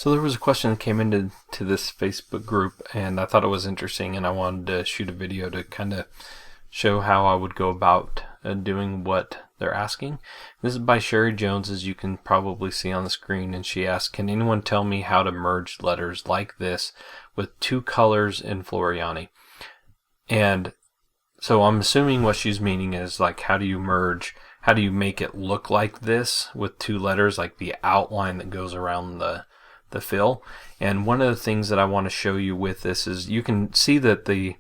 So there was a question that came into this Facebook group, and I thought it was interesting, and I wanted to shoot a video to kind of show how I would go about doing what they're asking. This is by Sherry Jones, as you can probably see on the screen, and she asked, can anyone tell me how to merge letters like this with two colors in Floriani? And so I'm assuming what she's meaning is, like, how do you make it look like this with two letters, like the outline that goes around the fill. And one of the things that I want to show you with this is you can see that the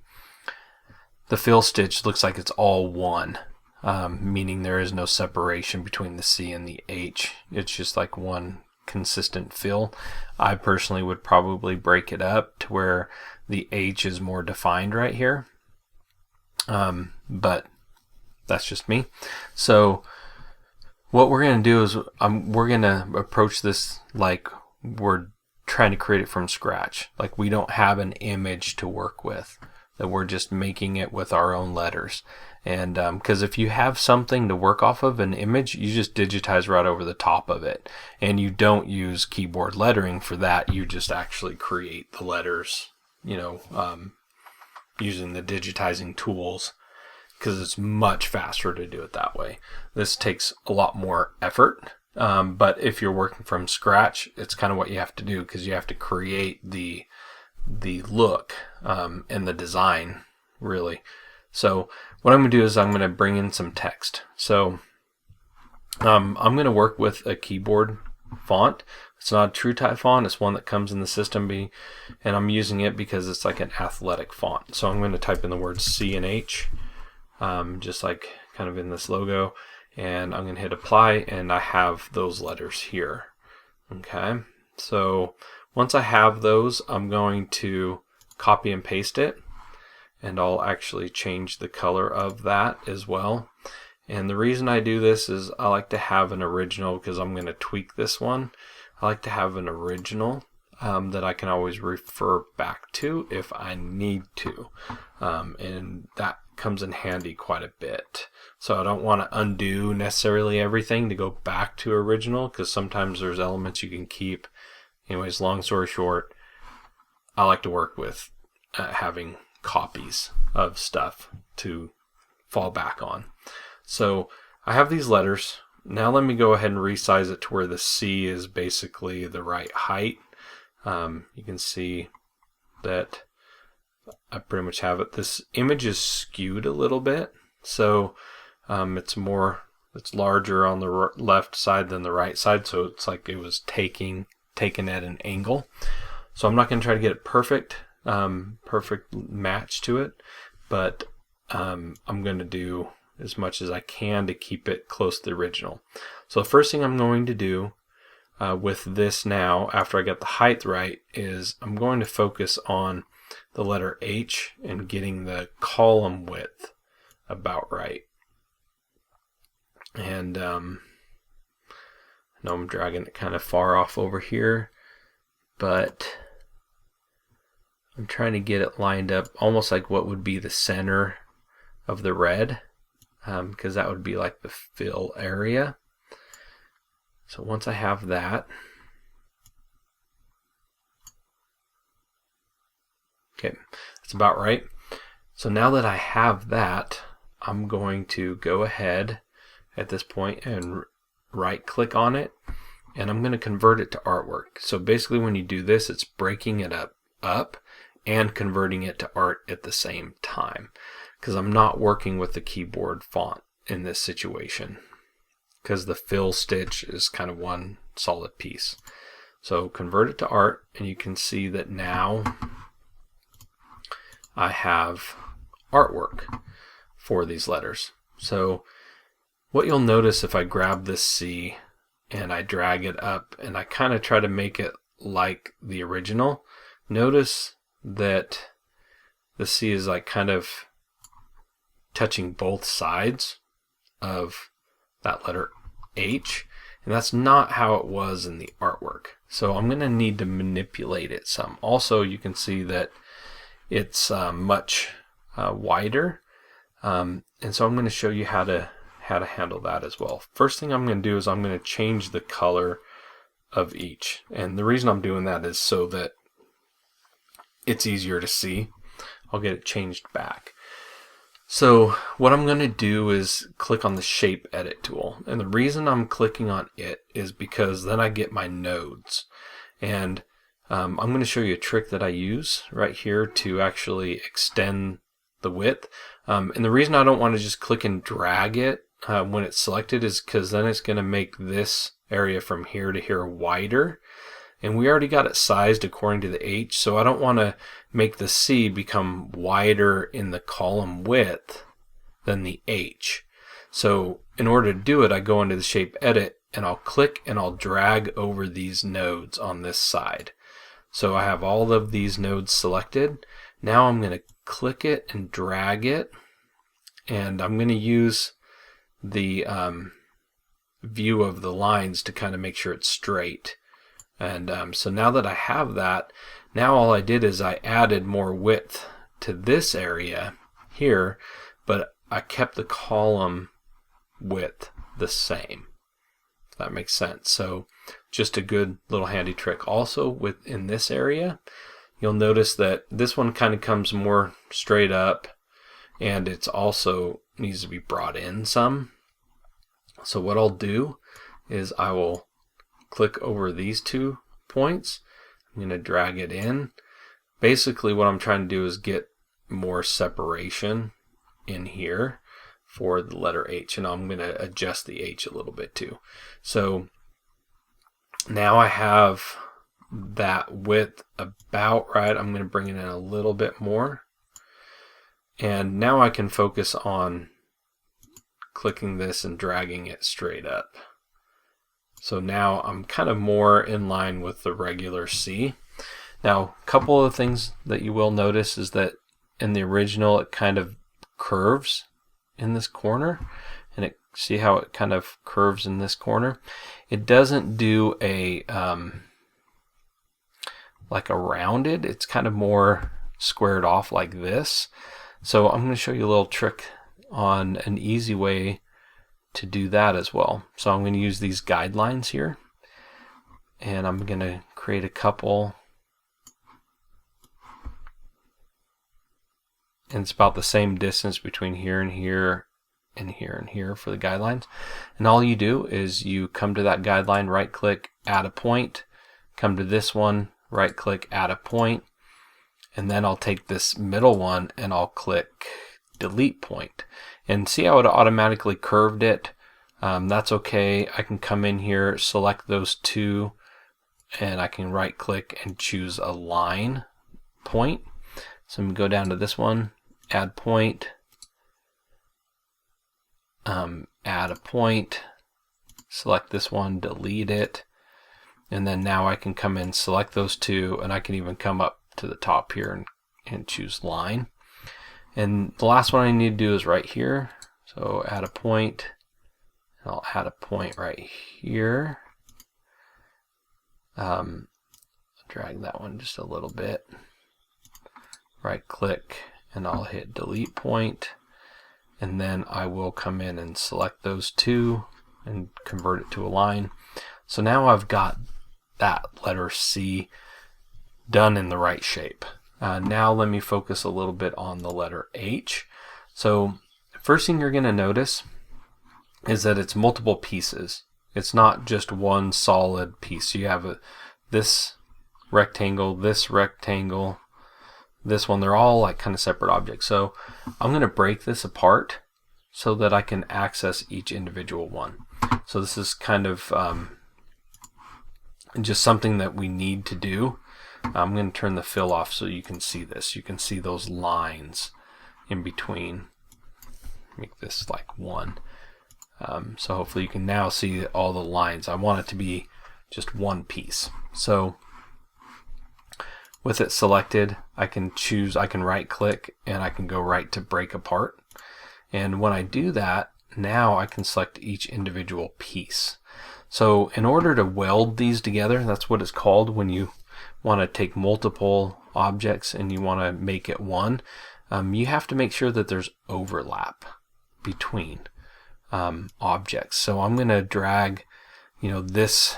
fill stitch looks like it's all one, meaning there is no separation between the C and the H. It's just like one consistent fill. I personally would probably break it up to where the H is more defined right here, but that's just me. So what we're going to do is we're going to approach this like we're trying to create it from scratch. Like we don't have an image to work with, that we're just making it with our own letters. And because if you have something to work off of, an image, you just digitize right over the top of it. And you don't use keyboard lettering for that. You just actually create the letters, using the digitizing tools, because it's much faster to do it that way. This takes a lot more effort. But if you're working from scratch, it's kind of what you have to do, because you have to create the look and the design, really. So what I'm going to do is I'm going to bring in some text. So I'm going to work with a keyboard font. It's not a TrueType font. It's one that comes in the system, and I'm using it because it's like an athletic font. So I'm going to type in the words C and H, just like kind of in this logo. And I'm going to hit apply, and I have those letters here. Okay, so once I have those, I'm going to copy and paste it, and I'll actually change the color of that as well. And the reason I do this is I like to have an original, because I'm going to tweak this one. I like to have an original that I can always refer back to if I need to, and that comes in handy quite a bit. So I don't want to undo necessarily everything to go back to original, because sometimes there's elements you can keep. Anyways, long story short, I like to work with having copies of stuff to fall back on. So I have these letters. Now let me go ahead and resize it to where the C is basically the right height. You can see that I pretty much have it. This image is skewed a little bit, so it's larger on the left side than the right side, so it's like it was taken at an angle. So I'm not going to try to get it perfect match to it, but I'm going to do as much as I can to keep it close to the original. So the first thing I'm going to do with this now, after I get the height right, is I'm going to focus on the letter H and getting the column width about right. And I know I'm dragging it kind of far off over here, but I'm trying to get it lined up almost like what would be the center of the red, because that would be like the fill area. So once I have that, okay, that's about right. So now that I have that, I'm going to go ahead at this point and right click on it, and I'm going to convert it to artwork. So basically when you do this, it's breaking it up and converting it to art at the same time, because I'm not working with the keyboard font in this situation, because the fill stitch is kind of one solid piece. So convert it to art, and you can see that now I have artwork for these letters. So what you'll notice if I grab this C and I drag it up and I kind of try to make it like the original, notice that the C is like kind of touching both sides of that letter H, and that's not how it was in the artwork. So I'm going to need to manipulate it some. Also, you can see that it's much wider, and so I'm going to show you how to handle that as well. First thing I'm going to do is I'm going to change the color of each. And the reason I'm doing that is so that it's easier to see. I'll get it changed back. So what I'm going to do is click on the shape edit tool. And the reason I'm clicking on it is because then I get my nodes. And I'm going to show you a trick that I use right here to actually extend the width. And the reason I don't want to just click and drag it when it's selected is because then it's going to make this area from here to here wider. And we already got it sized according to the H, so I don't want to make the C become wider in the column width than the H. So in order to do it, I go into the shape edit and I'll click and I'll drag over these nodes on this side. So I have all of these nodes selected. Now I'm going to click it and drag it, and I'm going to use the view of the lines to kind of make sure it's straight. And so now that I have that, now all I did is I added more width to this area here, but I kept the column width the same. If that makes sense. So just a good little handy trick. Also within this area, you'll notice that this one kind of comes more straight up, and it's also needs to be brought in some. So what I'll do is I will click over these 2 points. I'm going to drag it in. Basically what I'm trying to do is get more separation in here for the letter H, and I'm going to adjust the H a little bit too. So now I have that width about right. I'm going to bring it in a little bit more, and now I can focus on clicking this and dragging it straight up. So now I'm kind of more in line with the regular C. Now, a couple of things that you will notice is that in the original it kind of curves in this corner, and see how it kind of curves in this corner. It doesn't do a like a rounded, it's kind of more squared off like this. So I'm going to show you a little trick on an easy way to do that as well. So I'm going to use these guidelines here, and I'm going to create a couple, and it's about the same distance between here and here and here and here for the guidelines. And all you do is you come to that guideline, right click, add a point, come to this one, right click, add a point, and then I'll take this middle one and I'll click delete point. And see how it automatically curved it? That's okay. I can come in here, select those 2, and I can right click and choose a line point. So I'm going to go down to this one, add point, add a point, select this one, delete it, and then now I can come in, select those 2, and I can even come up to the top here and choose line. And the last one I need to do is right here. So add a point, and I'll add a point right here. Drag that one just a little bit. Right click, and I'll hit delete point. And then I will come in and select those 2 and convert it to a line. So now I've got that letter C done in the right shape. Now let me focus a little bit on the letter H. So first thing you're going to notice is that it's multiple pieces. It's not just one solid piece. You have this rectangle, this one. They're all like kind of separate objects. So I'm going to break this apart so that I can access each individual one. So this is kind of just something that we need to do. I'm going to turn the fill off so you can see this. You can see those lines in between. Make this like 1. So hopefully you can now see all the lines. I want it to be just one piece. So with it selected, I can choose, I can right click, and I can go right to break apart. And when I do that, now I can select each individual piece. So in order to weld these together, that's what it's called when you want to take multiple objects and you want to make it one, you have to make sure that there's overlap between objects. So I'm going to drag, this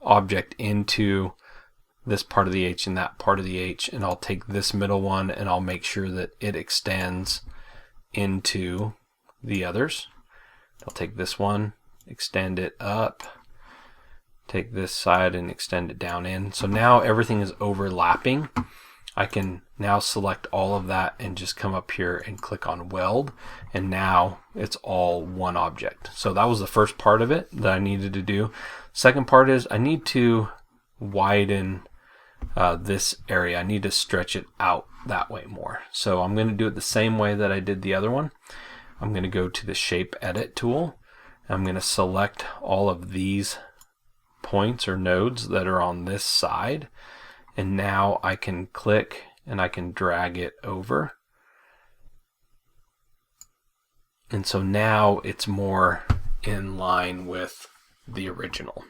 object into this part of the H and that part of the H, and I'll take this middle one and I'll make sure that it extends into the others. I'll take this one, extend it up, take this side and extend it down in. So now everything is overlapping. I can now select all of that and just come up here and click on weld, and now it's all one object. So that was the first part of it that I needed to do. Second part is I need to widen this area. I need to stretch it out that way more. So I'm going to do it the same way that I did the other one. I'm going to go to the shape edit tool. I'm going to select all of these points or nodes that are on this side, and now I can click and I can drag it over, and so now it's more in line with the original.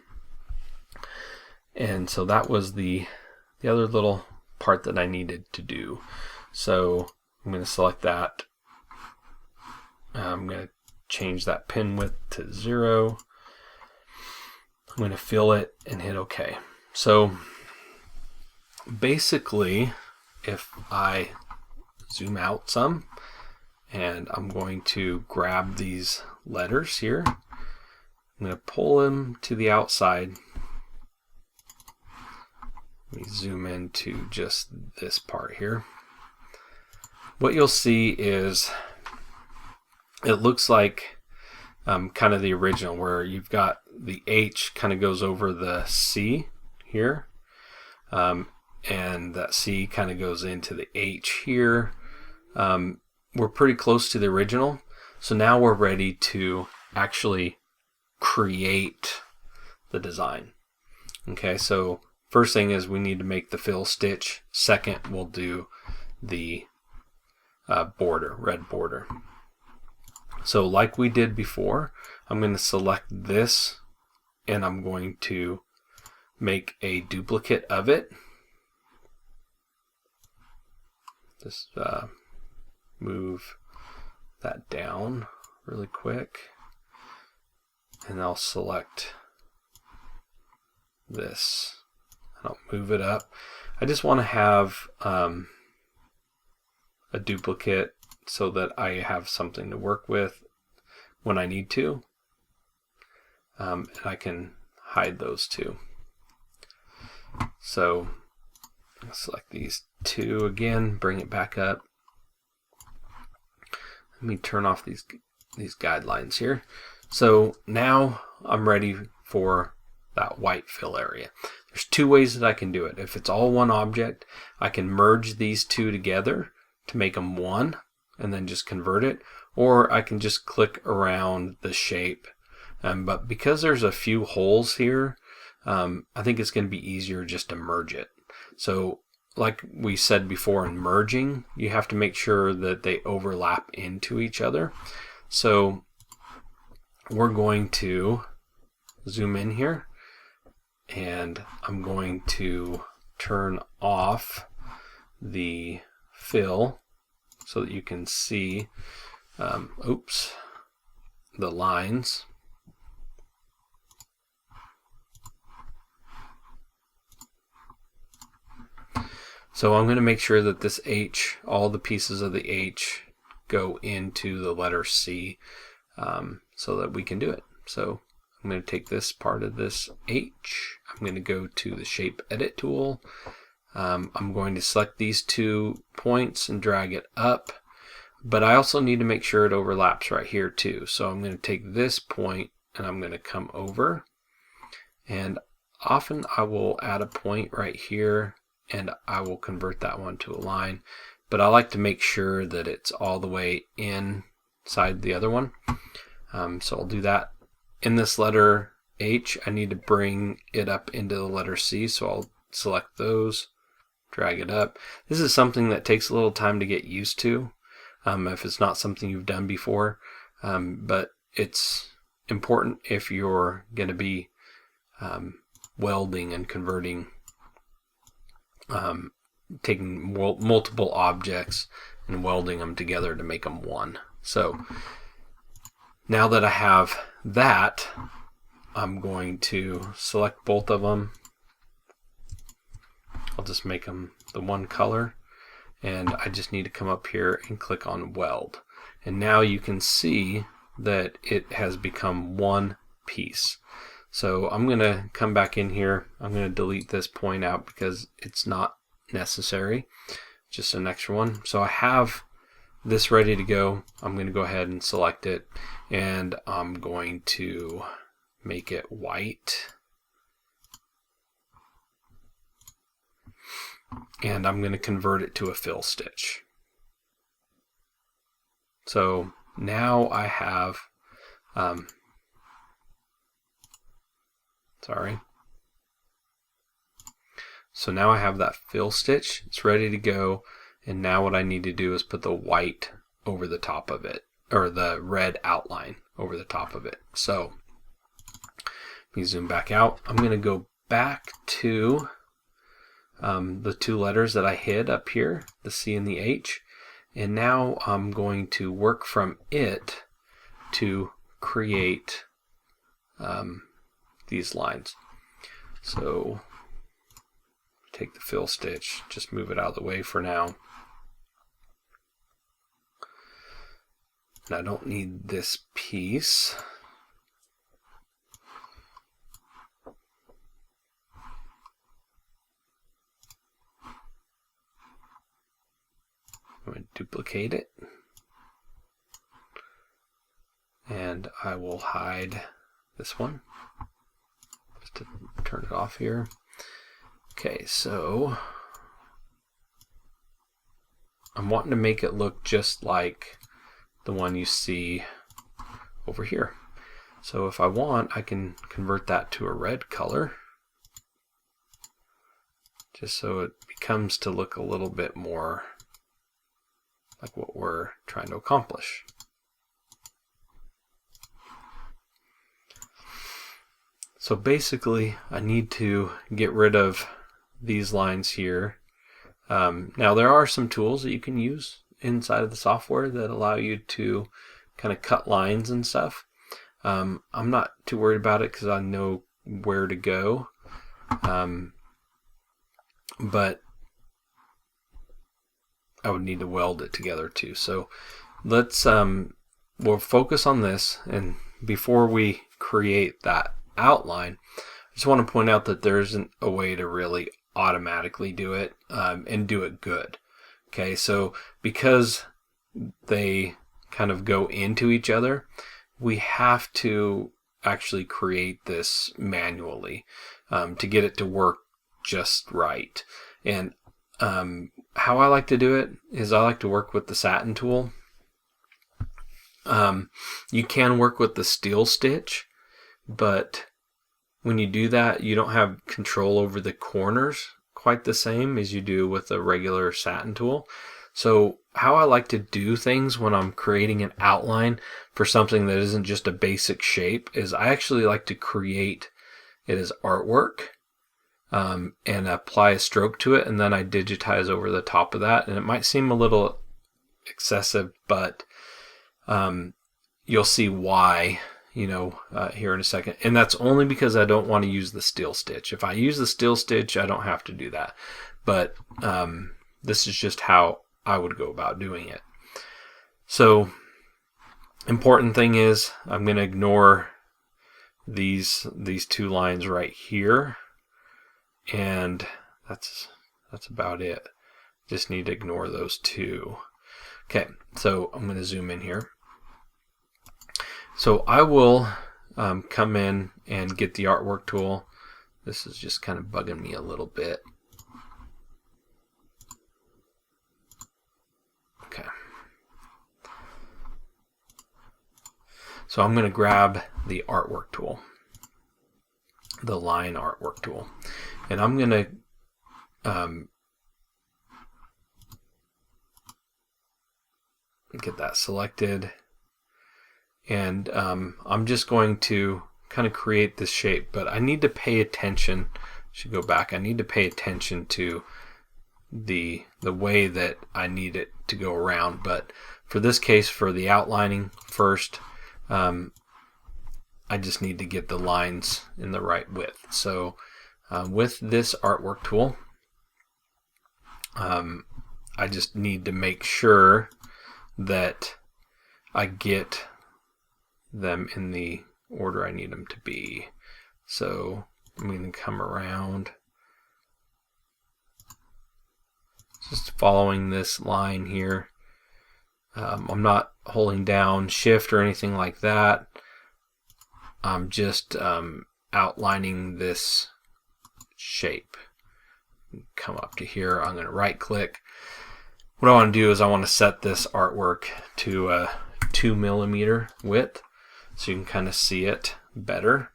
And so that was the other little part that I needed to do. So I'm going to select that. I'm going to change that pin width to 0. I'm going to fill it and hit OK. So basically, if I zoom out some, and I'm going to grab these letters here, I'm going to pull them to the outside. Let me zoom into just this part here. What you'll see is it looks like kind of the original, where you've got the H kind of goes over the C here, and that C kind of goes into the H here. We're pretty close to the original, so now we're ready to actually create the design. Okay, so first thing is we need to make the fill stitch. Second, we'll do the border, red border. So like we did before, I'm going to select this and I'm going to make a duplicate of it. Just move that down really quick, and I'll select this and I'll move it up. I just want to have a duplicate so that I have something to work with when I need to, and I can hide those two. So I'll select these two again, bring it back up. Let me turn off these guidelines here. So now I'm ready for that white fill area. There's two ways that I can do it. If it's all one object, I can merge these two together to make them one and then just convert it, or I can just click around the shape. But because there's a few holes here, I think it's going to be easier just to merge it. So like we said before, in merging, you have to make sure that they overlap into each other. So we're going to zoom in here, and I'm going to turn off the fill so that you can see the lines. So I'm going to make sure that this H, all the pieces of the H go into the letter C, so that we can do it. So I'm going to take this part of this H, I'm going to go to the shape edit tool, I'm going to select these 2 points and drag it up, but I also need to make sure it overlaps right here too. So I'm going to take this point and I'm going to come over, and often I will add a point right here and I will convert that one to a line, but I like to make sure that it's all the way inside the other one. So I'll do that. In this letter H, I need to bring it up into the letter C, so I'll select those, drag it up. This is something that takes a little time to get used to, if it's not something you've done before, but it's important if you're going to be welding and converting, taking multiple objects and welding them together to make them one. So now that I have that, I'm going to select both of them. I'll just make them the one color, and I just need to come up here and click on weld. And now you can see that it has become one piece. So I'm going to come back in here. I'm going to delete this point out because it's not necessary, just an extra one. So I have this ready to go. I'm going to go ahead and select it, and I'm going to make it white, and I'm going to convert it to a fill stitch. So now I have so now I have that fill stitch. It's ready to go, and now what I need to do is put the white over the top of it, or the red outline over the top of it. So let me zoom back out. I'm going to go back to the two letters that I hid up here, the C and the H, and now I'm going to work from it to create these lines. So take the fill stitch, just move it out of the way for now. And I don't need this piece. I'm going to duplicate it, and I will hide this one just to turn it off here. Okay, so I'm wanting to make it look just like the one you see over here. So if I want, I can convert that to a red color, just so it becomes to look a little bit more like what we're trying to accomplish. So basically, I need to get rid of these lines here. Now there are some tools that you can use inside of the software that allow you to kind of cut lines and stuff. I'm not too worried about it because I know where to go. But I would need to weld it together too. So let's we'll focus on this, and before we create that outline, I just want to point out that there isn't a way to really automatically do it and do it good. Okay, so because they kind of go into each other, we have to actually create this manually to get it to work just right. And how I like to do it is I like to work with the satin tool. You can work with the steel stitch, but when you do that, you don't have control over the corners quite the same as you do with a regular satin tool. So how I like to do things when I'm creating an outline for something that isn't just a basic shape is I actually like to create it as artwork. And apply a stroke to it, and then I digitize over the top of that. And it might seem a little excessive, but you'll see why, here in a second. And that's only because I don't want to use the steel stitch. If I use the steel stitch, I don't have to do that. But this is just how I would go about doing it. So important thing is I'm going to ignore these two lines right here. And that's about it. Just need to ignore those two. Okay, so I'm going to zoom in here. So I will come in and get the artwork tool. This is just kind of bugging me a little bit. Okay. So I'm going to grab the artwork tool, the line artwork tool. And I'm going to get that selected. And I'm just going to kind of create this shape. But I need to pay attention. Should go back. I need to pay attention to the way that I need it to go around. But for this case, for the outlining first, I just need to get the lines in the right width. So with this artwork tool, I just need to make sure that I get them in the order I need them to be. So I'm going to come around, just following this line here. I'm not holding down shift or anything like that. I'm just outlining this shape. Come up to here, I'm going to right click. What I want to do is I want to set this artwork to a 2mm width so you can kind of see it better.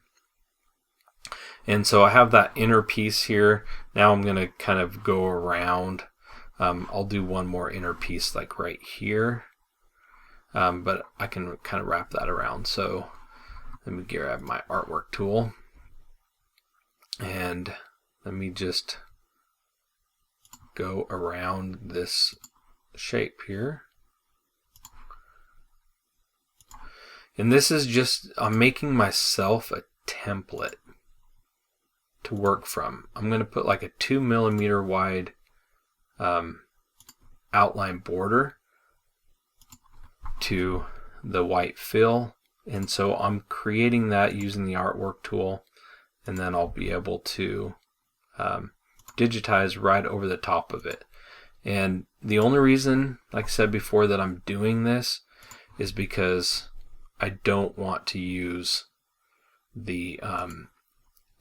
And so I have that inner piece here. Now I'm going to kind of go around. I'll do one more inner piece like right here, but I can kind of wrap that around. So let me grab my artwork tool and let me just go around this shape here. And this is just, I'm making myself a template to work from. I'm going to put like a 2mm wide outline border to the white fill, and so I'm creating that using the artwork tool, and then I'll be able to digitize right over the top of it. And the only reason, like I said before, that I'm doing this is because I don't want to use the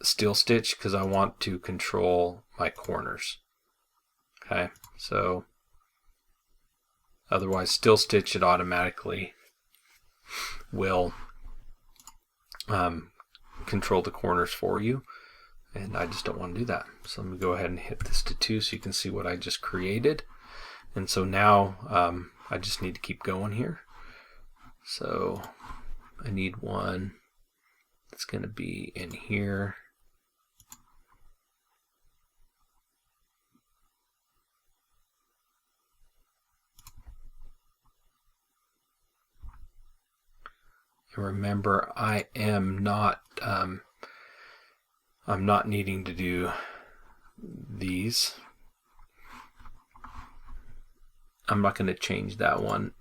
steel stitch, because I want to control my corners. Okay, so otherwise steel stitch, it automatically will control the corners for you, and I just don't want to do that. So let me go ahead and hit this to 2 so you can see what I just created. And so now I just need to keep going here. So I need one that's going to be in here. And remember, I am not I'm not needing to do these. I'm not going to change that one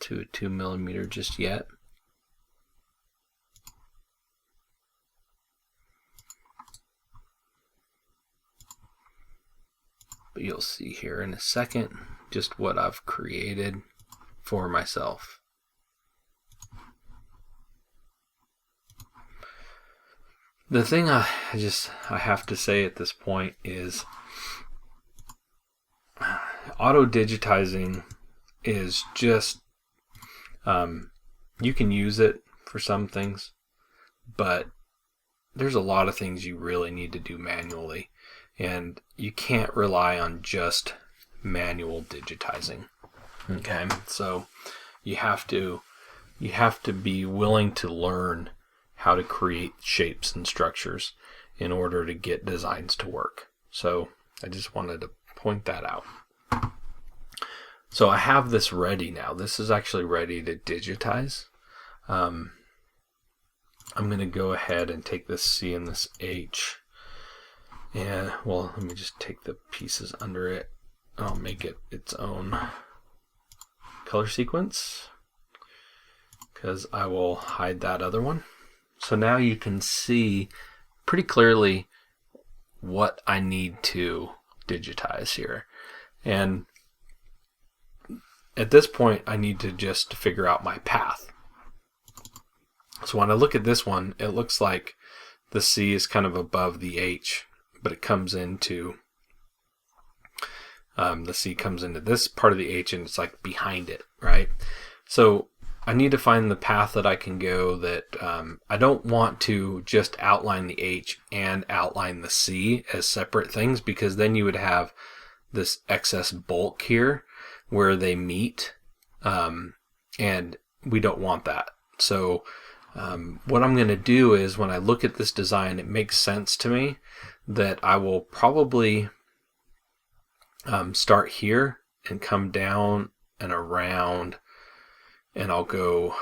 to a 2mm just yet. But you'll see here in a second just what I've created for myself. The thing I have to say at this point is auto digitizing is just you can use it for some things, but there's a lot of things you really need to do manually, and you can't rely on just manual digitizing. Okay, so you have to be willing to learn how to create shapes and structures in order to get designs to work. So I just wanted to point that out. So I have this ready now. This is actually ready to digitize. I'm going to go ahead and take this C and this H, and well, let me just take the pieces under it. I'll make it its own color sequence because I will hide that other one. So now you can see pretty clearly what I need to digitize here. And at this point, I need to just figure out my path. So when I look at this one, it looks like the C is kind of above the H, but it comes into, the C comes into this part of the H and it's like behind it, right? So I need to find the path that I can go that I don't want to just outline the H and outline the C as separate things, because then you would have this excess bulk here where they meet, and we don't want that. So what I'm going to do is, when I look at this design, it makes sense to me that I will probably start here and come down and around, and I'll go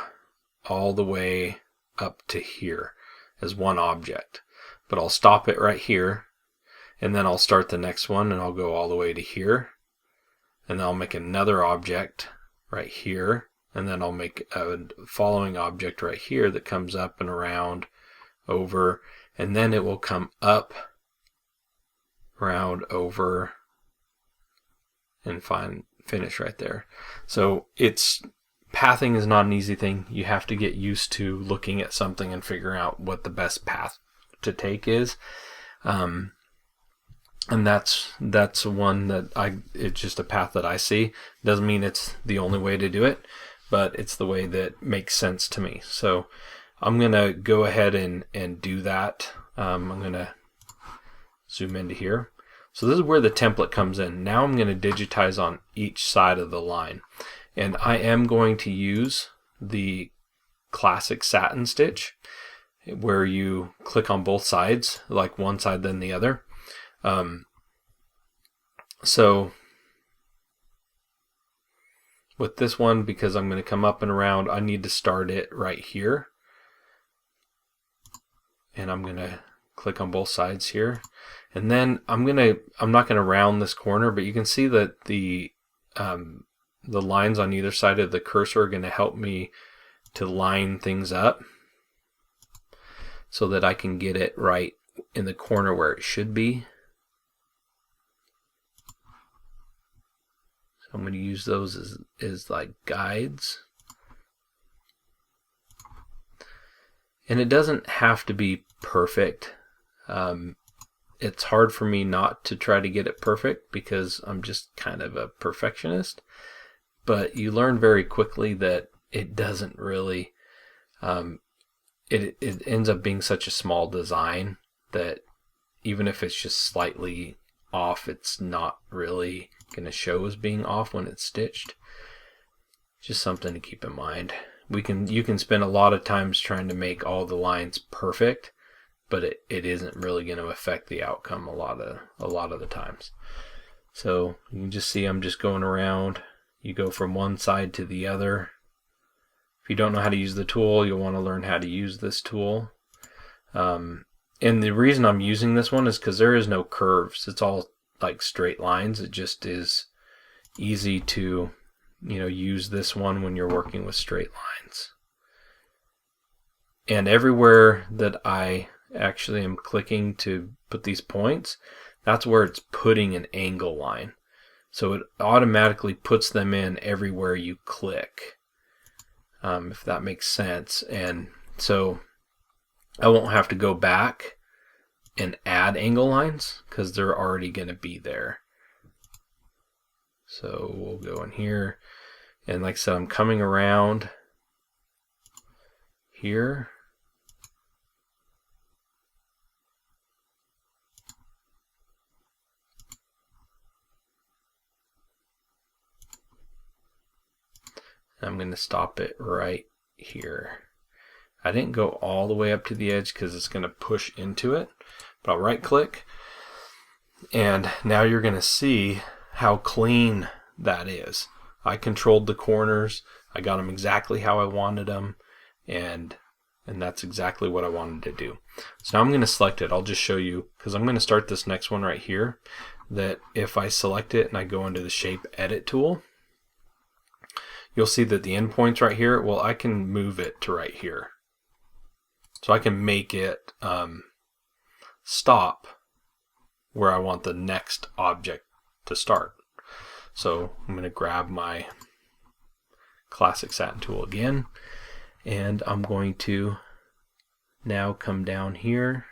all the way up to here as one object. But I'll stop it right here, and then I'll start the next one, and I'll go all the way to here, and then I'll make another object right here, and then I'll make a following object right here that comes up and around, over, and then it will come up, around, over, and finish right there. So pathing is not an easy thing. You have to get used to looking at something and figuring out what the best path to take is. And that's one that it's just a path that I see. Doesn't mean it's the only way to do it, but it's the way that makes sense to me. So I'm gonna go ahead and do that. I'm gonna zoom into here. So this is where the template comes in. Now I'm going to digitize on each side of the line. And I am going to use the classic satin stitch where you click on both sides, like one side then the other. So with this one, because I'm going to come up and around, I need to start it right here. And I'm going to click on both sides here. And then I'm not gonna round this corner, but you can see that the lines on either side of the cursor are gonna help me to line things up so that I can get it right in the corner where it should be. So I'm gonna use those as like guides. And it doesn't have to be perfect. It's hard for me not to try to get it perfect because I'm just kind of a perfectionist, but you learn very quickly that it doesn't really, it ends up being such a small design that even if it's just slightly off, it's not really going to show as being off when it's stitched. Just something to keep in mind. You can spend a lot of times trying to make all the lines perfect, but it isn't really going to affect the outcome a lot of the times. So you can just see I'm just going around. You go from one side to the other. If you don't know how to use the tool, you'll want to learn how to use this tool. And the reason I'm using this one is because there is no curves. It's all like straight lines. It just is easy to use this one when you're working with straight lines. And everywhere that I actually am clicking to put these points, that's where it's putting an angle line. So it automatically puts them in everywhere you click, if that makes sense. And so I won't have to go back and add angle lines because they're already going to be there. So we'll go in here, and like I said, I'm coming around here. I'm going to stop it right here. I didn't go all the way up to the edge because it's going to push into it, but I'll right click, and now you're going to see how clean that is. I controlled the corners. I got them exactly how I wanted them, and that's exactly what I wanted to do. So now I'm going to select it. I'll just show you, because I'm going to start this next one right here, that if I select it and I go into the shape edit tool, you'll see that the endpoint's right here. Well, I can move it to right here. So I can make it stop where I want the next object to start. So I'm going to grab my classic satin tool again, and I'm going to now come down here,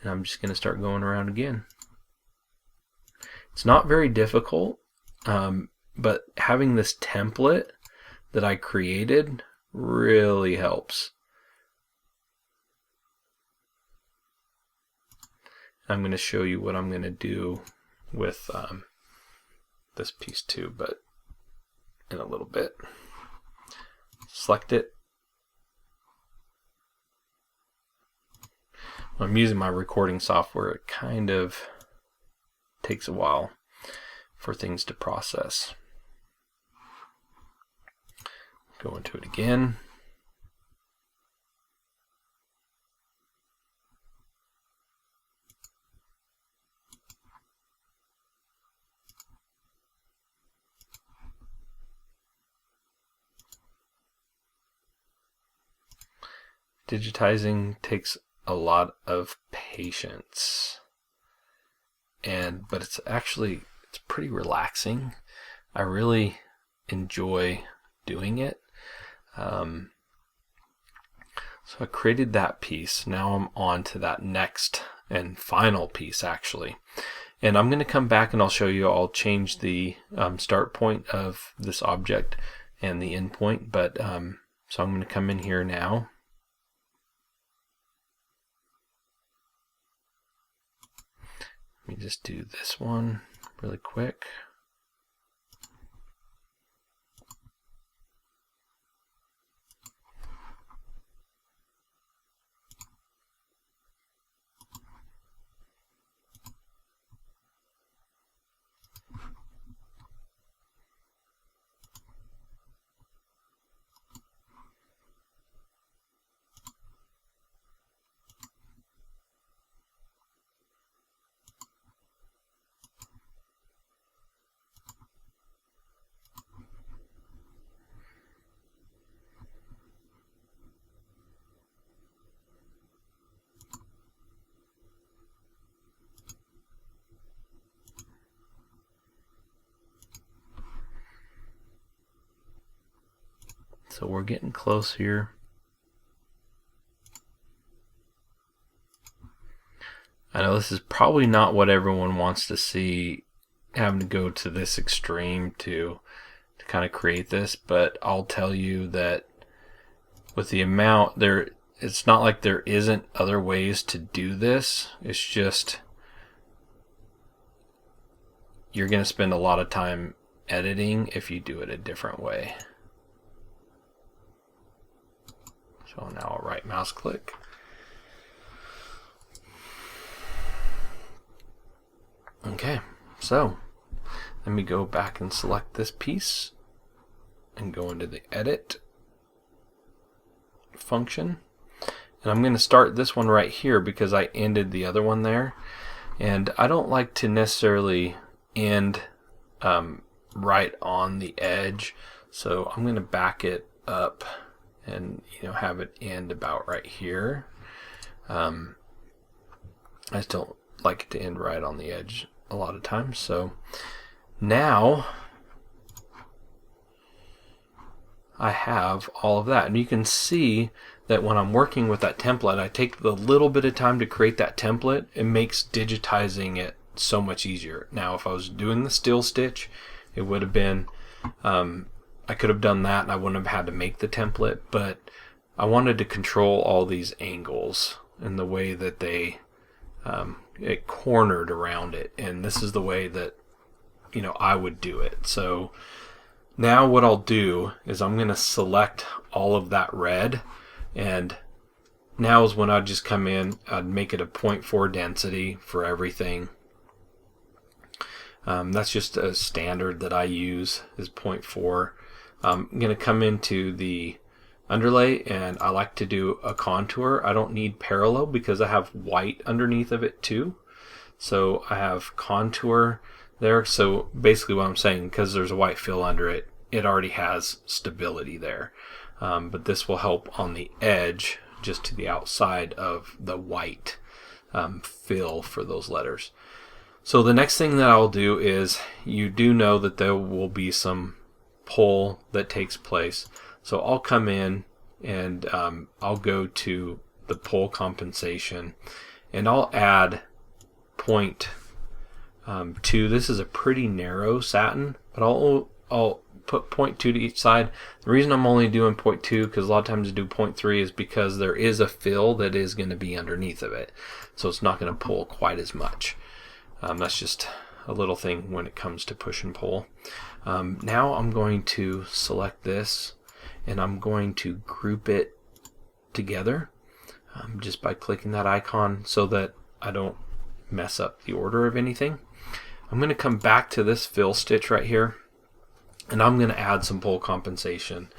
and I'm just going to start going around again. It's not very difficult. But having this template that I created really helps. I'm going to show you what I'm going to do with this piece too, but in a little bit. Select it. When I'm using my recording software, it kind of takes a while for things to process. Go into it again. digitizing takes a lot of patience, but it's pretty relaxing. I really enjoy doing it. So I created that piece. Now I'm on to that next and final piece actually. And I'm going to come back and I'll show you, I'll change the start point of this object and the end point. But so I'm going to come in here now. Let me just do this one really quick. So we're getting close here. I know this is probably not what everyone wants to see, having to go to this extreme to kind of create this, but I'll tell you that with the amount there, it's not like there isn't other ways to do this. It's just you're going to spend a lot of time editing if you do it a different way. So now I'll right mouse click. Okay, so let me go back and select this piece and go into the edit function. And I'm going to start this one right here because I ended the other one there. And I don't like to necessarily end right on the edge. So I'm going to back it up and have it end about right here. I just don't like it to end right on the edge a lot of times. So now I have all of that, and you can see that when I'm working with that template, I take the little bit of time to create that template. It makes digitizing it so much easier. Now if I was doing the still stitch, it would have been I could have done that and I wouldn't have had to make the template, but I wanted to control all these angles and the way that they it cornered around it, and this is the way that I would do it. So now what I'll do is I'm going to select all of that red, and now is when I'd just come in, I'd make it a 0.4 density for everything. That's just a standard that I use, is 0.4. I'm going to come into the underlay, and I like to do a contour. I don't need parallel because I have white underneath of it too. So I have contour there. So basically what I'm saying, because there's a white fill under it, it already has stability there. But this will help on the edge, just to the outside of the white fill for those letters. So the next thing that I'll do is, you do know that there will be some pull that takes place. So I'll come in and I'll go to the pull compensation, and I'll add 0.2. This is a pretty narrow satin, but I'll put 0.2 to each side. The reason I'm only doing 0.2, because a lot of times I do 0.3, is because there is a fill that is going to be underneath of it, so it's not going to pull quite as much. That's just a little thing when it comes to push and pull. Now I'm going to select this, and I'm going to group it together just by clicking that icon so that I don't mess up the order of anything. I'm going to come back to this fill stitch right here, and I'm going to add some pull compensation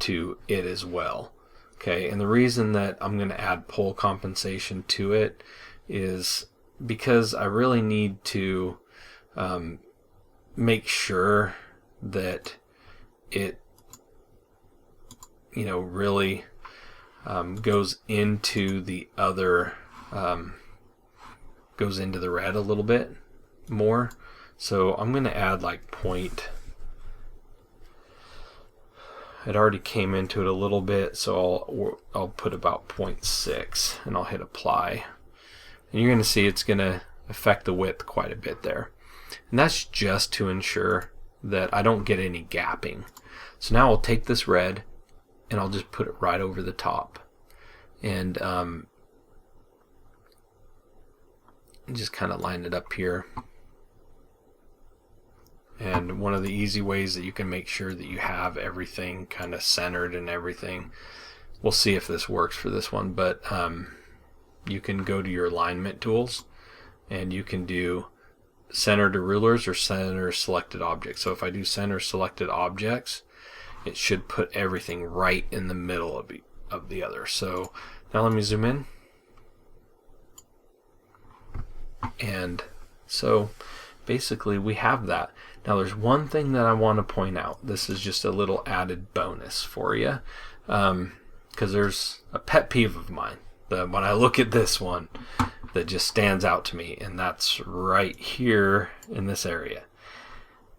to it as well. Okay, and the reason that I'm going to add pull compensation to it is because I really need to make sure that it really goes into the other, goes into the red a little bit more. So I'm going to add like it already came into it a little bit, so I'll put about 0.6 and I'll hit apply. And you're going to see it's going to affect the width quite a bit there. And that's just to ensure that I don't get any gapping. So now I'll take this red and I'll just put it right over the top. And just kind of line it up here. And one of the easy ways that you can make sure that you have everything kind of centered and everything, we'll see if this works for this one, but you can go to your alignment tools and you can do center to rulers or center selected objects. So if I do center selected objects, it should put everything right in the middle of the other. So now let me zoom in. And so basically we have that. Now there's one thing that I want to point out. This is just a little added bonus for you, because there's a pet peeve of mine that when I look at this one that just stands out to me, and that's right here in this area.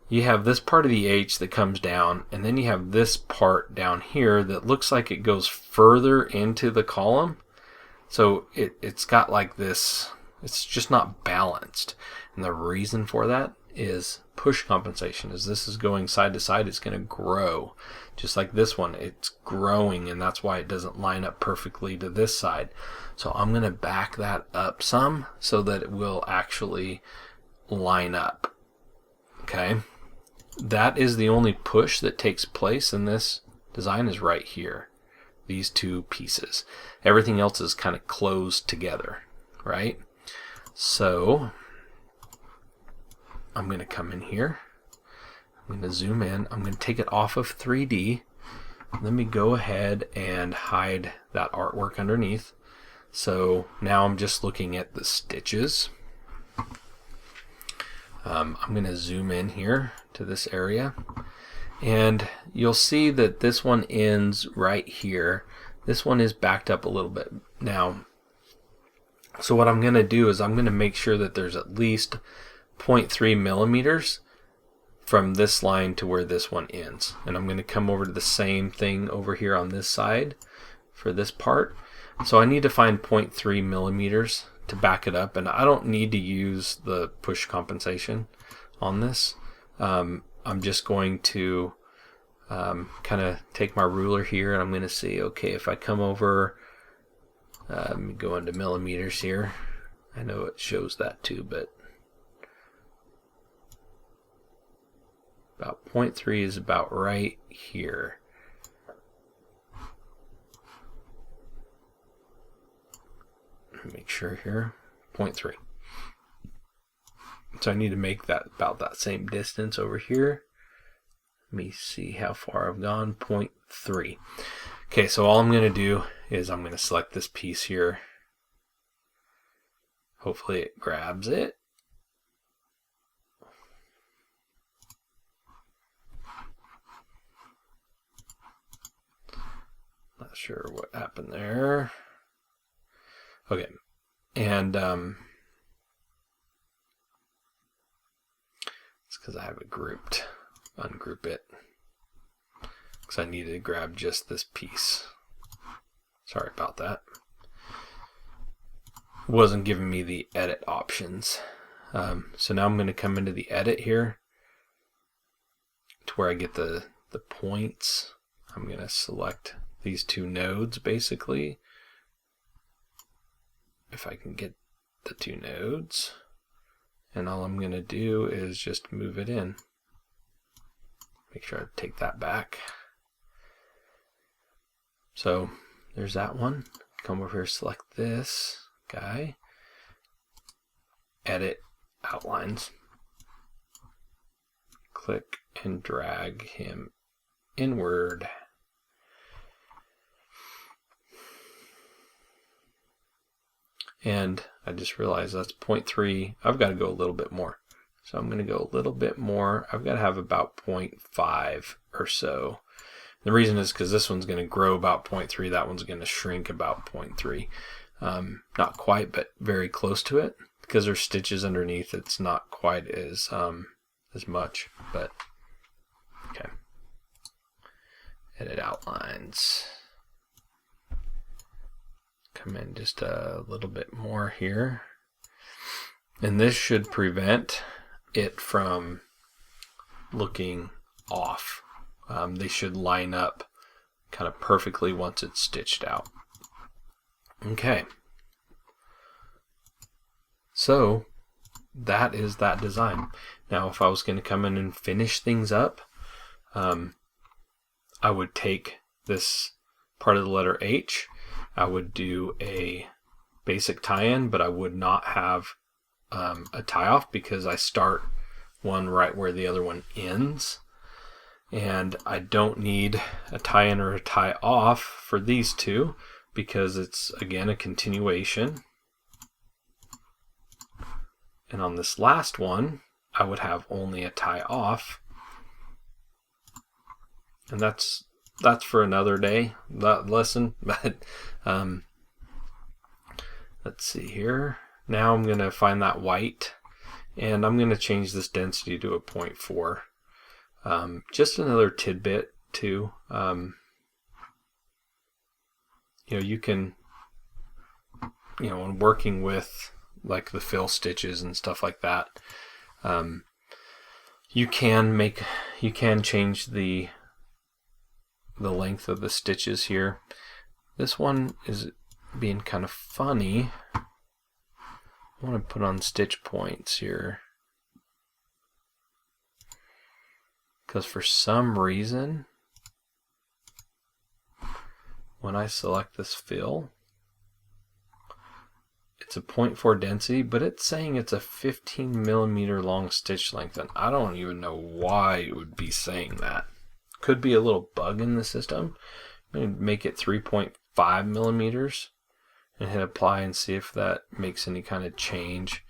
You have this part of the H that comes down, and then you have this part down here that looks like it goes further into the column. So it's got like this, it's just not balanced. And the reason for that is push compensation. As this is going side to side, it's going to grow. Just like this one, it's growing, and that's why it doesn't line up perfectly to this side. So I'm going to back that up some so that it will actually line up. Okay, that is the only push that takes place in this design, is right here. These two pieces. Everything else is kind of closed together, right? So I'm going to come in here. I'm going to zoom in. I'm going to take it off of 3D. Let me go ahead and hide that artwork underneath. So now I'm just looking at the stitches. I'm going to zoom in here to this area. And you'll see that this one ends right here. This one is backed up a little bit. Now, so what I'm going to do is I'm going to make sure that there's at least 0.3 millimeters from this line to where this one ends. And I'm going to come over to the same thing over here on this side for this part. So I need to find 0.3 millimeters to back it up, and I don't need to use the push compensation on this. I'm just going to kind of take my ruler here, and I'm going to see, okay, if I come over, let me go into millimeters here. I know it shows that too, but about 0.3 is about right here. Make sure here, 0.3. So I need to make that about that same distance over here. Let me see how far I've gone, 0.3. Okay, so all I'm going to do is I'm going to select this piece here. Hopefully it grabs it. Not sure what happened there. Okay, and it's because I have it grouped. Ungroup it, because I needed to grab just this piece. Sorry about that. It wasn't giving me the edit options. So now I'm going to come into the edit here to where I get the points. I'm going to select these two nodes basically. If I can get the two nodes, and all I'm going to do is just move it in. Make sure I take that back. So there's that one. Come over here, select this guy, edit outlines, click and drag him inward. And I just realized that's 0.3. I've got to go a little bit more. So I'm going to go a little bit more. I've got to have about 0.5 or so. The reason is because this one's going to grow about 0.3, that one's going to shrink about 0.3. Not quite, but very close to it. Because there's stitches underneath, it's not quite as much, but okay. Edit outlines. Come in just a little bit more here. And this should prevent it from looking off. They should line up kind of perfectly once it's stitched out. Okay. So that is that design. Now if I was going to come in and finish things up, I would take this part of the letter H, I would do a basic tie-in, but I would not have a tie-off because I start one right where the other one ends. And I don't need a tie-in or a tie-off for these two because it's, again, a continuation. And on this last one, I would have only a tie-off. And that's for another day, that lesson. But let's see here. Now I'm going to find that white, and I'm going to change this density to a 0.4. Just another tidbit too. You can, when working with like the fill stitches and stuff like that, you can change the length of the stitches here. This one is being kind of funny. I want to put on stitch points here because for some reason when I select this fill, it's a 0.4 density, but it's saying it's a 15 millimeter long stitch length, and I don't even know why it would be saying that. Could be a little bug in the system. I'm going to make it 3.5 millimeters and hit apply and see if that makes any kind of change.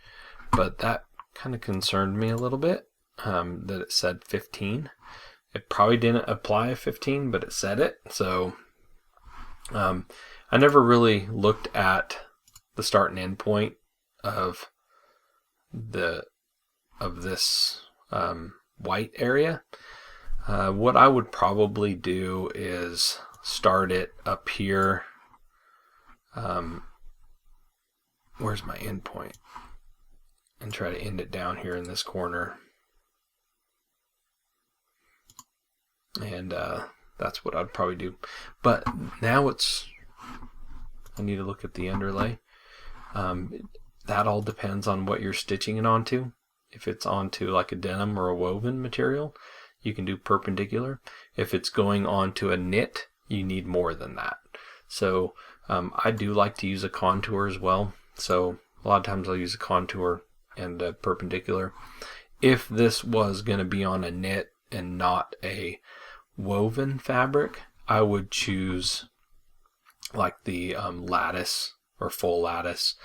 But that kind of concerned me a little bit, that it said 15. It probably didn't apply a 15, but it said it. So I never really looked at the start and end point of this white area. What I would probably do is start it up here. Where's my end point? And try to end it down here in this corner. And that's what I'd probably do. But now I need to look at the underlay. That all depends on what you're stitching it onto. If it's onto like a denim or a woven material, you can do perpendicular. If it's going onto a knit, you need more than that. So I do like to use a contour as well. So a lot of times I'll use a contour and a perpendicular. If this was going to be on a knit and not a woven fabric, I would choose like the lattice or full lattice,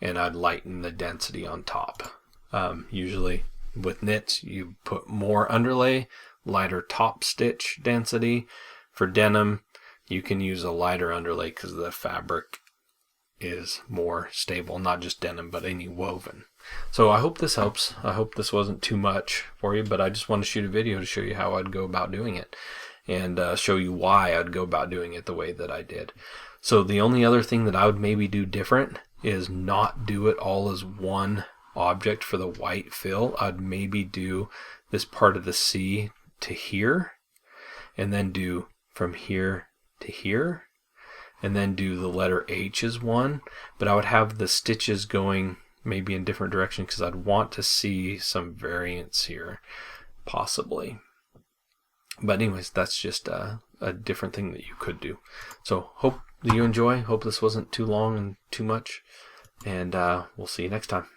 and I'd lighten the density on top. Usually with knits, you put more underlay, lighter top stitch density. For denim, you can use a lighter underlay because the fabric is more stable, not just denim, but any woven. So I hope this helps. I hope this wasn't too much for you, but I just want to shoot a video to show you how I'd go about doing it and show you why I'd go about doing it the way that I did. So the only other thing that I would maybe do different is not do it all as one object for the white fill. I'd maybe do this part of the C to here, and then do from here to here, and then do the letter H as one, but I would have the stitches going maybe in different directions because I'd want to see some variance here, possibly. But anyways, that's just a different thing that you could do. So hope that you enjoy. Hope this wasn't too long and too much, and we'll see you next time.